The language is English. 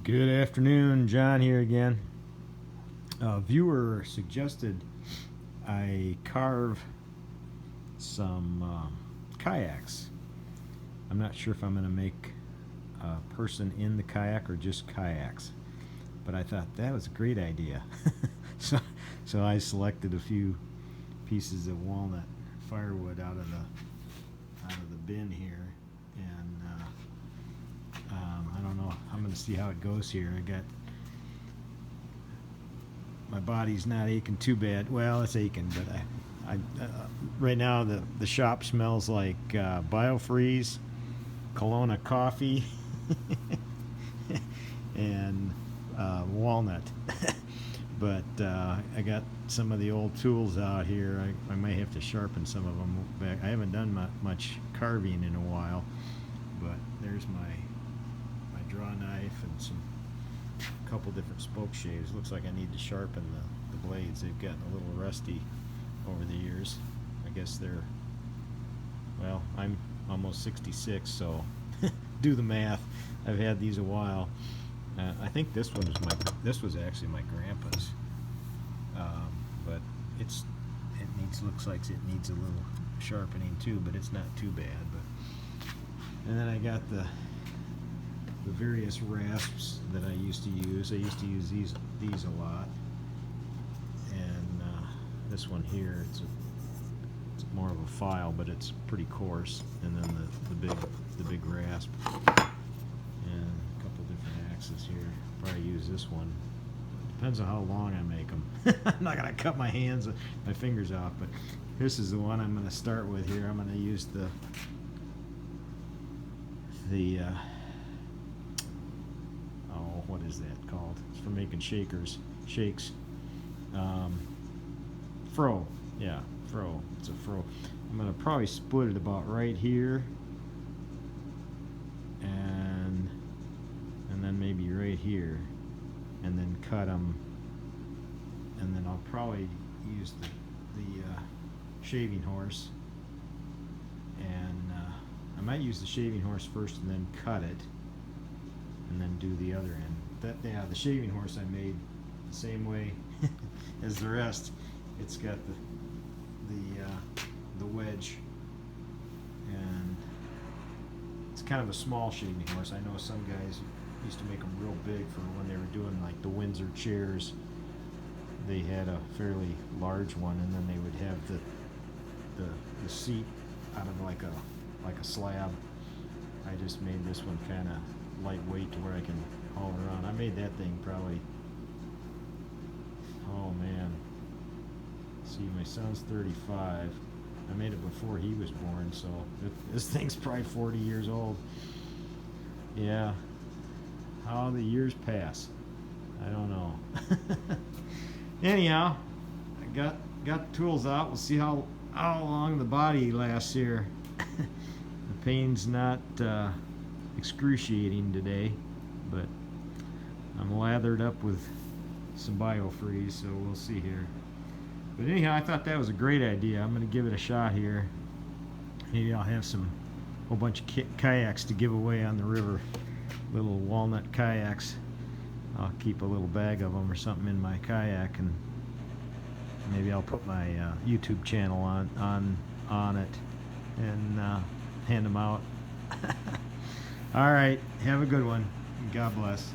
Good afternoon, John here again. A viewer suggested I carve some kayaks. I'm not sure if I'm going to make a person in the kayak or just kayaks, but I thought that was a great idea. so I selected a few pieces of walnut firewood out of the bin here, and I don't know. I'm going to see how it goes here. My body's not aching too bad. Well, it's aching, but I right now the shop smells like Biofreeze, Kelowna coffee, and walnut. But I got some of the old tools out here. I might have to sharpen some of them back. I haven't done much carving in a while, but there's my draw knife and a couple different spoke shaves. Looks like I need to sharpen the blades. They've gotten a little rusty over the years. I guess well, I'm almost 66, so do the math. I've had these a while. I think this was actually my grandpa's, but it looks like it needs a little sharpening too, but it's not too bad. And then I got the various rasps that I used to use. I used to use these a lot, and this one here, it's more of a file, but it's pretty coarse. And then the big rasp, and a couple different axes here. Probably use this one. Depends on how long I make them. I'm not gonna cut my fingers off, but this is the one I'm gonna start with here. I'm gonna use the what is that called? It's for making shakes. Fro. Yeah, fro. It's a fro. I'm gonna probably split it about right here, and then maybe right here, and then cut them, and then I'll probably use the shaving horse, and I might use the shaving horse first and then cut it, and then do the other end. The shaving horse I made the same way as the rest. It's got the wedge, and it's kind of a small shaving horse. I know some guys used to make them real big for when they were doing like the Windsor chairs. They had a fairly large one, and then they would have the seat out of like a slab. I just made this one kind of lightweight to where I can haul it around. I made that thing probably, oh man, see, my son's 35. I made it before he was born, so this thing's probably 40 years old. Yeah, how the years pass, I don't know. Anyhow, I got the tools out. We'll see how long the body lasts here. The pain's not excruciating today, but I'm lathered up with some Biofreeze, so we'll see here. But anyhow, I thought that was a great idea. I'm going to give it a shot here. Maybe I'll have whole bunch of kayaks to give away on the river, little walnut kayaks. I'll keep a little bag of them or something in my kayak, and maybe I'll put my YouTube channel on it and hand them out. All right, have a good one. God bless.